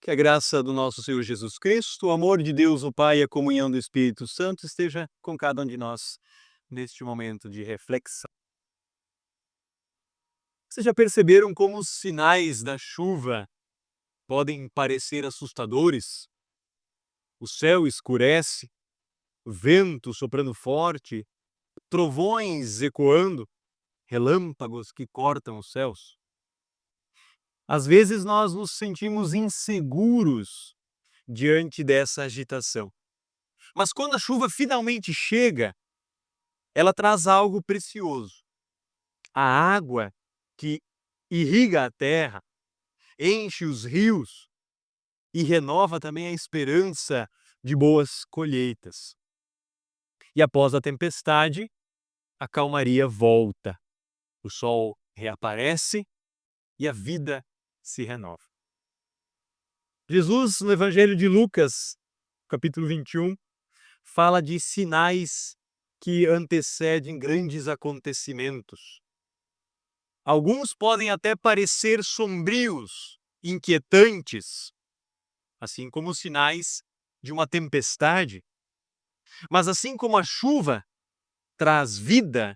Que a graça do nosso Senhor Jesus Cristo, o amor de Deus, o Pai e a comunhão do Espírito Santo esteja com cada um de nós neste momento de reflexão. Vocês já perceberam como os sinais da chuva podem parecer assustadores? O céu escurece, vento soprando forte, trovões ecoando, relâmpagos que cortam os céus. Às vezes nós nos sentimos inseguros diante dessa agitação. Mas quando a chuva finalmente chega, ela traz algo precioso. A água que irriga a terra, enche os rios e renova também a esperança de boas colheitas. E após a tempestade, a calmaria volta, o sol reaparece e a vida se renova. Jesus, no Evangelho de Lucas, capítulo 21, fala de sinais que antecedem grandes acontecimentos. Alguns podem até parecer sombrios, inquietantes, assim como os sinais de uma tempestade. Mas assim como a chuva traz vida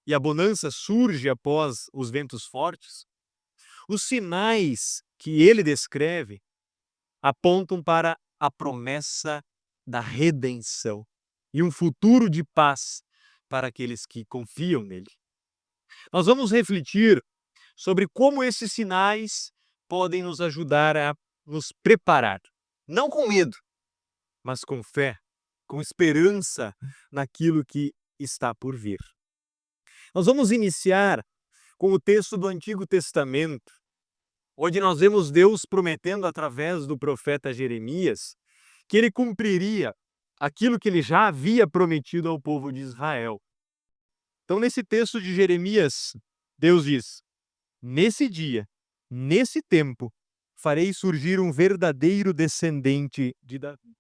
e a bonança surge após os ventos fortes, os sinais que ele descreve apontam para a promessa da redenção e um futuro de paz para aqueles que confiam nele. Nós vamos refletir sobre como esses sinais podem nos ajudar a nos preparar, não com medo, mas com fé, com esperança naquilo que está por vir. Nós vamos iniciar com o texto do Antigo Testamento, onde nós vemos Deus prometendo através do profeta Jeremias que ele cumpriria aquilo que ele já havia prometido ao povo de Israel. Então, nesse texto de Jeremias, Deus diz: nesse dia, nesse tempo, farei surgir um verdadeiro descendente de Davi.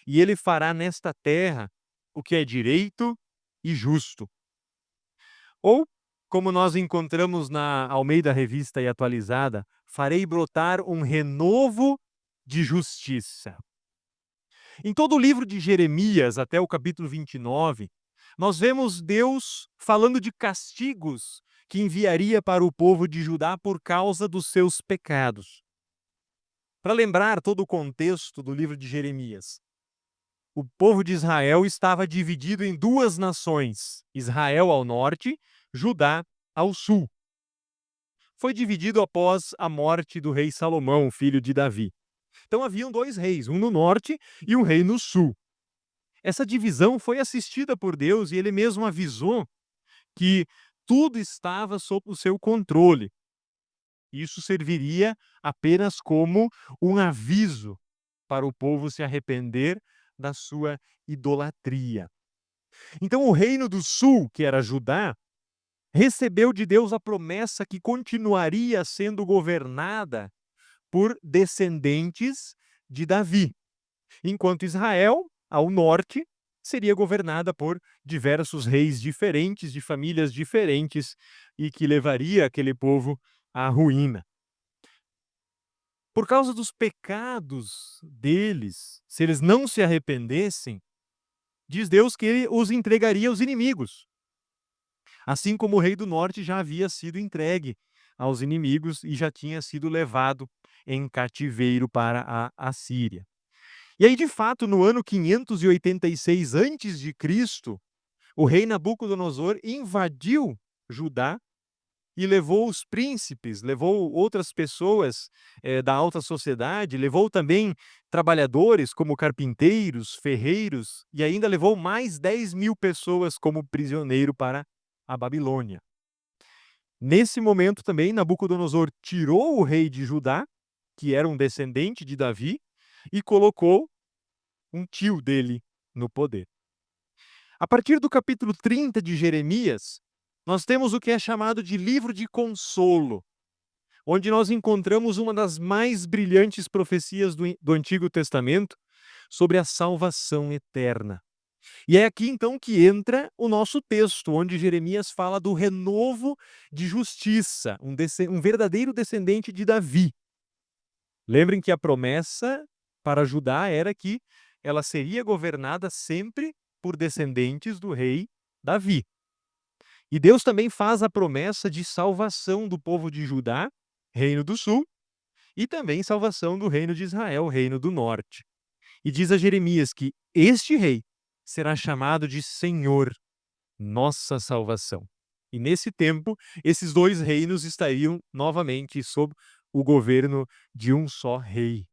E ele fará nesta terra o que é direito e justo. Ou, como nós encontramos na Almeida Revista e Atualizada, farei brotar um renovo de justiça. Em todo o livro de Jeremias, até o capítulo 29, nós vemos Deus falando de castigos que enviaria para o povo de Judá por causa dos seus pecados. Para lembrar todo o contexto do livro de Jeremias, o povo de Israel estava dividido em duas nações, Israel ao norte, Judá ao sul. Foi dividido após a morte do rei Salomão, filho de Davi. Então haviam dois reis, um no norte e um rei no sul. Essa divisão foi assistida por Deus e ele mesmo avisou que tudo estava sob o seu controle. Isso serviria apenas como um aviso para o povo se arrepender da sua idolatria. Então o reino do sul, que era Judá, recebeu de Deus a promessa que continuaria sendo governada por descendentes de Davi, enquanto Israel, ao norte, seria governada por diversos reis diferentes, de famílias diferentes, e que levaria aquele povo à ruína. Por causa dos pecados deles, se eles não se arrependessem, diz Deus que ele os entregaria aos inimigos. Assim como o rei do norte já havia sido entregue aos inimigos e já tinha sido levado em cativeiro para a Assíria. E aí, de fato, no ano 586 a.C., o rei Nabucodonosor invadiu Judá e levou os príncipes, levou outras pessoas da alta sociedade, levou também trabalhadores como carpinteiros, ferreiros, e ainda levou mais 10.000 pessoas como prisioneiro para a Babilônia. Nesse momento também, Nabucodonosor tirou o rei de Judá, que era um descendente de Davi, e colocou um tio dele no poder. A partir do capítulo 30 de Jeremias, nós temos o que é chamado de livro de consolo, onde nós encontramos uma das mais brilhantes profecias do Antigo Testamento sobre a salvação eterna. E é aqui então que entra o nosso texto, onde Jeremias fala do renovo de justiça, um verdadeiro descendente de Davi. Lembrem que a promessa para Judá era que ela seria governada sempre por descendentes do rei Davi. E Deus também faz a promessa de salvação do povo de Judá, reino do sul, e também salvação do reino de Israel, reino do norte. E diz a Jeremias que este rei será chamado de Senhor, nossa salvação. E nesse tempo, esses dois reinos estariam novamente sob o governo de um só rei.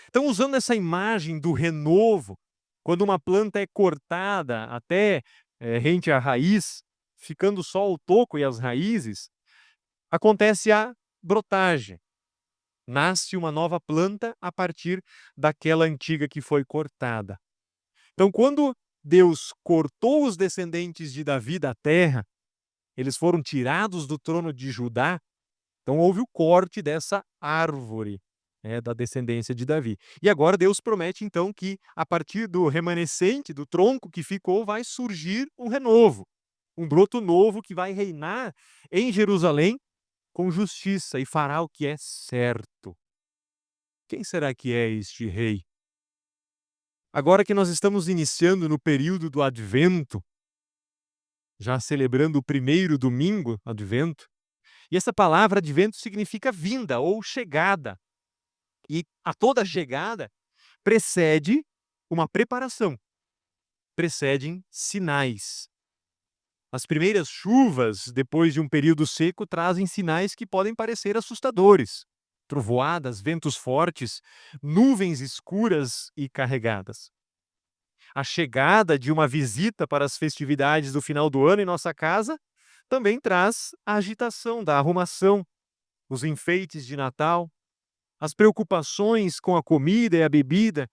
Então, usando essa imagem do renovo, quando uma planta é cortada até rente à raiz, ficando só o toco e as raízes, acontece a brotagem. Nasce uma nova planta a partir daquela antiga que foi cortada. Então, quando Deus cortou os descendentes de Davi da terra, eles foram tirados do trono de Judá, então houve o corte dessa árvore, da descendência de Davi. E agora Deus promete então que a partir do remanescente, do tronco que ficou, vai surgir um renovo, um broto novo que vai reinar em Jerusalém com justiça e fará o que é certo. Quem será que é este rei? Agora que nós estamos iniciando no período do Advento, já celebrando o primeiro domingo Advento, e essa palavra advento significa vinda ou chegada. E a toda chegada precede uma preparação, precedem sinais. As primeiras chuvas, depois de um período seco, trazem sinais que podem parecer assustadores. Trovoadas, ventos fortes, nuvens escuras e carregadas. A chegada de uma visita para as festividades do final do ano em nossa casa também traz a agitação da arrumação, os enfeites de Natal, as preocupações com a comida e a bebida,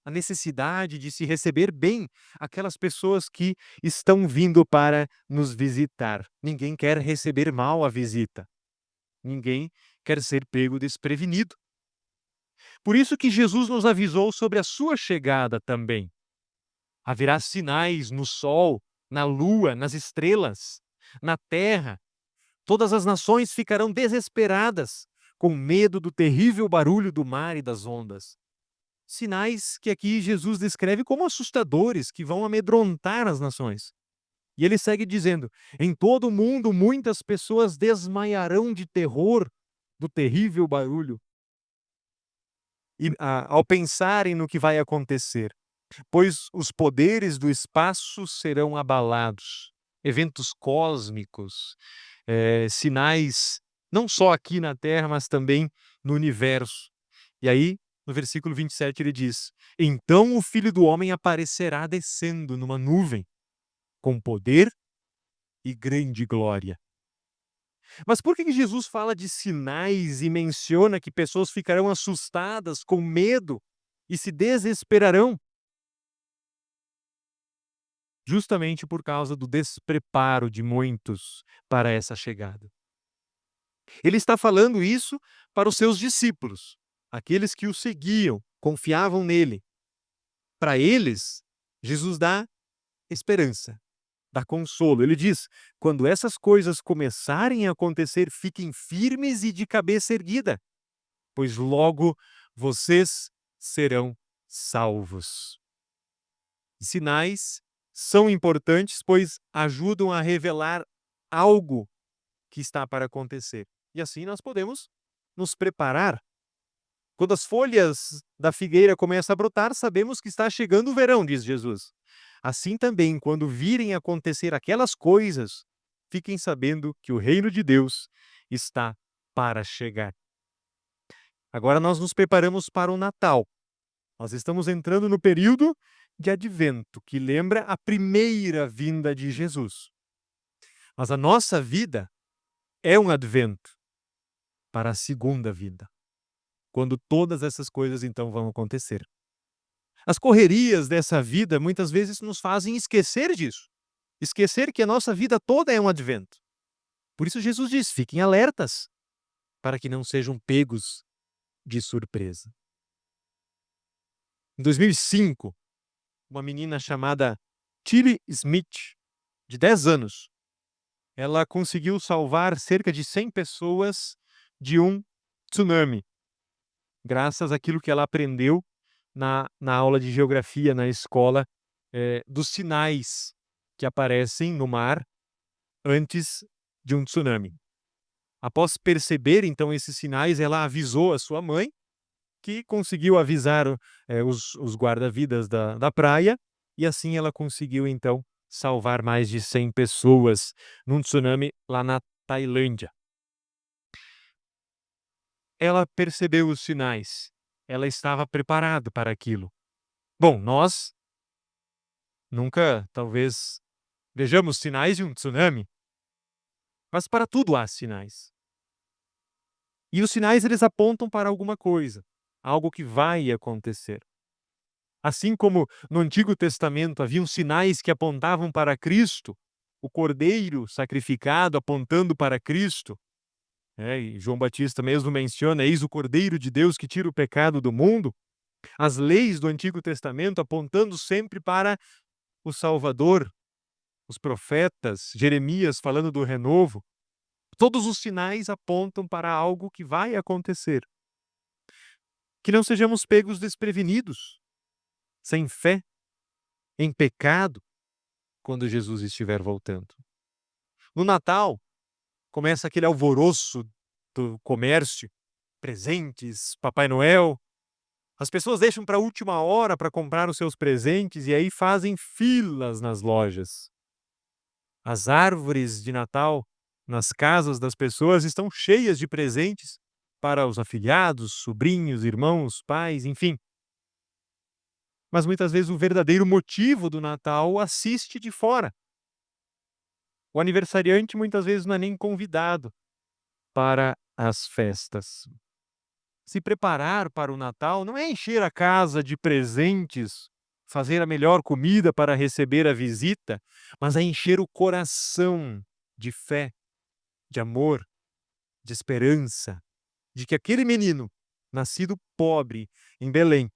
a necessidade de se receber bem aquelas pessoas que estão vindo para nos visitar. Ninguém quer receber mal a visita. Ninguém quer ser pego desprevenido. Por isso que Jesus nos avisou sobre a sua chegada também. Haverá sinais no sol, na lua, nas estrelas, na terra. Todas as nações ficarão desesperadas, com medo do terrível barulho do mar e das ondas. Sinais que aqui Jesus descreve como assustadores, que vão amedrontar as nações. E ele segue dizendo: em todo o mundo muitas pessoas desmaiarão de terror do terrível barulho. E ao pensarem no que vai acontecer, pois os poderes do espaço serão abalados, eventos cósmicos, sinais não só aqui na Terra, mas também no universo. E aí, no versículo 27, ele diz: então o Filho do Homem aparecerá descendo numa nuvem, com poder e grande glória. Mas por que Jesus fala de sinais e menciona que pessoas ficarão assustadas, com medo e se desesperarão? Justamente por causa do despreparo de muitos para essa chegada. Ele está falando isso para os seus discípulos, aqueles que o seguiam, confiavam nele. Para eles, Jesus dá esperança, dá consolo. Ele diz: quando essas coisas começarem a acontecer, fiquem firmes e de cabeça erguida, pois logo vocês serão salvos. Sinais são importantes, pois ajudam a revelar algo que está para acontecer. E assim nós podemos nos preparar. Quando as folhas da figueira começam a brotar, sabemos que está chegando o verão, diz Jesus. Assim também, quando virem acontecer aquelas coisas, fiquem sabendo que o reino de Deus está para chegar. Agora nós nos preparamos para o Natal. Nós estamos entrando no período de Advento, que lembra a primeira vinda de Jesus. Mas a nossa vida é um advento para a segunda vida, quando todas essas coisas então vão acontecer. As correrias dessa vida muitas vezes nos fazem esquecer disso, esquecer que a nossa vida toda é um advento. Por isso Jesus diz: fiquem alertas, para que não sejam pegos de surpresa. Em 2005, uma menina chamada Tilly Smith, de 10 anos, ela conseguiu salvar cerca de 100 pessoas de um tsunami. graças àquilo que ela aprendeu na aula de geografia na escola, dos sinais que aparecem no mar antes de um tsunami. Após perceber, então, esses sinais, ela avisou a sua mãe, que conseguiu avisar os guarda-vidas da praia, e assim ela conseguiu, então, salvar mais de 100 pessoas num tsunami lá na Tailândia. Ela percebeu os sinais, ela estava preparada para aquilo. Bom, nós nunca, talvez, vejamos sinais de um tsunami, mas para tudo há sinais. E os sinais, eles apontam para alguma coisa, algo que vai acontecer. Assim como no Antigo Testamento haviam sinais que apontavam para Cristo, o Cordeiro sacrificado apontando para Cristo, e João Batista mesmo menciona: eis o Cordeiro de Deus que tira o pecado do mundo. As leis do Antigo Testamento apontando sempre para o Salvador, os profetas, Jeremias falando do renovo. Todos os sinais apontam para algo que vai acontecer. Que não sejamos pegos desprevenidos, sem fé, em pecado, quando Jesus estiver voltando. No Natal, começa aquele alvoroço do comércio, presentes, Papai Noel. As pessoas deixam para a última hora para comprar os seus presentes e aí fazem filas nas lojas. As árvores de Natal nas casas das pessoas estão cheias de presentes para os afilhados, sobrinhos, irmãos, pais, enfim. Mas muitas vezes o verdadeiro motivo do Natal assiste de fora. O aniversariante muitas vezes não é nem convidado para as festas. Se preparar para o Natal não é encher a casa de presentes, fazer a melhor comida para receber a visita, mas é encher o coração de fé, de amor, de esperança, de que aquele menino, nascido pobre em Belém,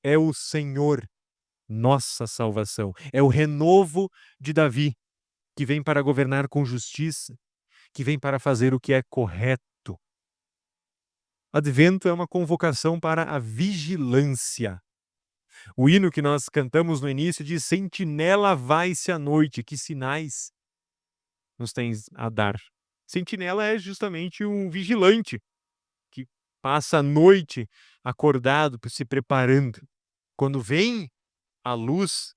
é o Senhor, nossa salvação. É o renovo de Davi, que vem para governar com justiça, que vem para fazer o que é correto. Advento é uma convocação para a vigilância. O hino que nós cantamos no início diz: sentinela vai-se à noite, que sinais nos tens a dar? Sentinela é justamente um vigilante que passa a noite acordado, se preparando. Quando vem a luz,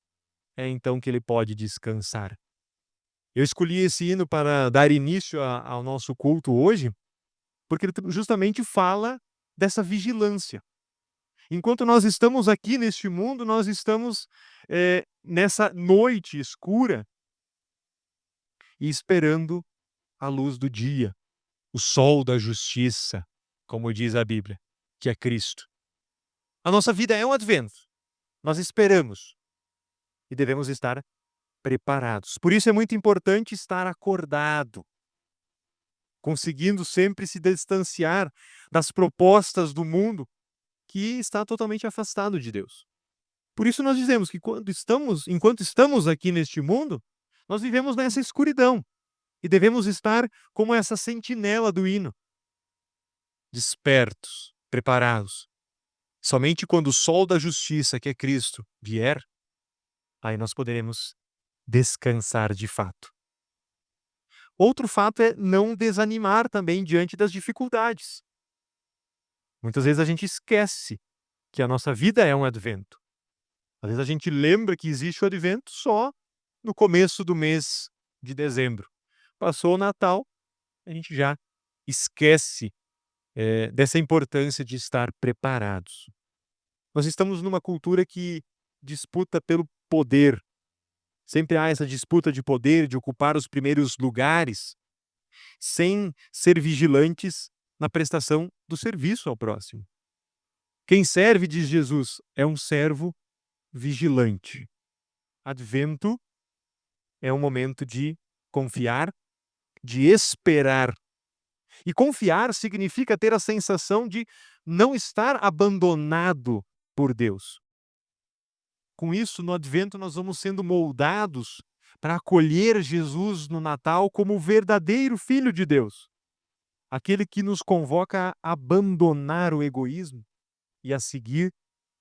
é então que ele pode descansar. Eu escolhi esse hino para dar início ao nosso culto hoje, porque ele justamente fala dessa vigilância. Enquanto nós estamos aqui neste mundo, nós estamos nessa noite escura e esperando a luz do dia, o sol da justiça, como diz a Bíblia, que é Cristo. A nossa vida é um advento. Nós esperamos e devemos estar preparados. Por isso é muito importante estar acordado, conseguindo sempre se distanciar das propostas do mundo que está totalmente afastado de Deus. Por isso nós dizemos que enquanto estamos aqui neste mundo, nós vivemos nessa escuridão e devemos estar como essa sentinela do hino, despertos, preparados. Somente quando o sol da justiça, que é Cristo, vier, aí nós poderemos descansar de fato. Outro fato é não desanimar também diante das dificuldades. Muitas vezes a gente esquece que a nossa vida é um advento. Às vezes a gente lembra que existe o advento só no começo do mês de dezembro. Passou o Natal, a gente já esquece dessa importância de estar preparados. Nós estamos numa cultura que disputa pelo poder. Sempre há essa disputa de poder, de ocupar os primeiros lugares, sem ser vigilantes na prestação do serviço ao próximo. Quem serve, diz Jesus, é um servo vigilante. Advento é um momento de confiar, de esperar. E confiar significa ter a sensação de não estar abandonado por Deus. Com isso, no Advento, nós vamos sendo moldados para acolher Jesus no Natal como o verdadeiro Filho de Deus. Aquele que nos convoca a abandonar o egoísmo, e a seguir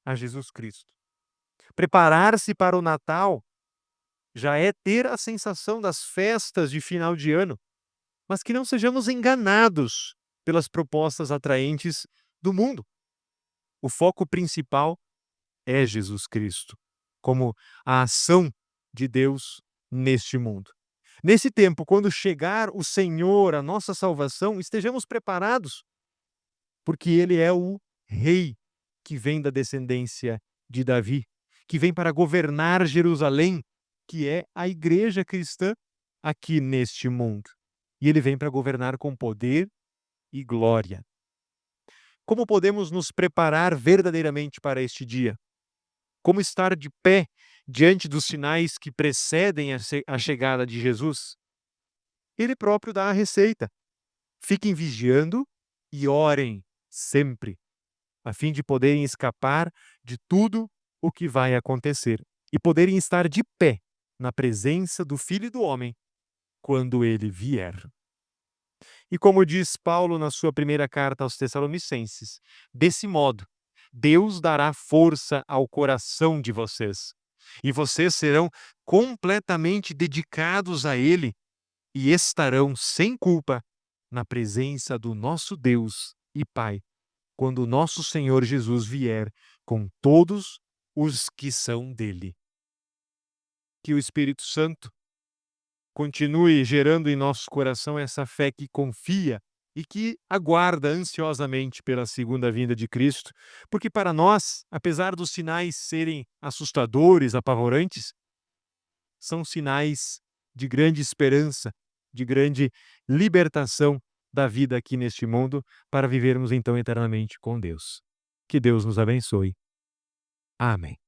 a Jesus Cristo. Preparar-se para o Natal já é ter a sensação das festas de final de ano, mas que não sejamos enganados pelas propostas atraentes do mundo. O foco principal é Jesus Cristo, como a ação de Deus neste mundo. Nesse tempo, quando chegar o Senhor, a nossa salvação, estejamos preparados, porque Ele é o Rei que vem da descendência de Davi, que vem para governar Jerusalém, que é a igreja cristã aqui neste mundo. E Ele vem para governar com poder e glória. Como podemos nos preparar verdadeiramente para este dia? Como estar de pé diante dos sinais que precedem a chegada de Jesus? Ele próprio dá a receita. Fiquem vigiando e orem sempre, a fim de poderem escapar de tudo o que vai acontecer e poderem estar de pé na presença do Filho do Homem quando ele vier. E como diz Paulo na sua primeira carta aos Tessalonicenses, desse modo, Deus dará força ao coração de vocês, e vocês serão completamente dedicados a Ele e estarão sem culpa na presença do nosso Deus e Pai, quando o nosso Senhor Jesus vier com todos os que são dele. Que o Espírito Santo continue gerando em nosso coração essa fé que confia e que aguarda ansiosamente pela segunda vinda de Cristo, porque para nós, apesar dos sinais serem assustadores, apavorantes, são sinais de grande esperança, de grande libertação da vida aqui neste mundo, para vivermos então eternamente com Deus. Que Deus nos abençoe. Amém.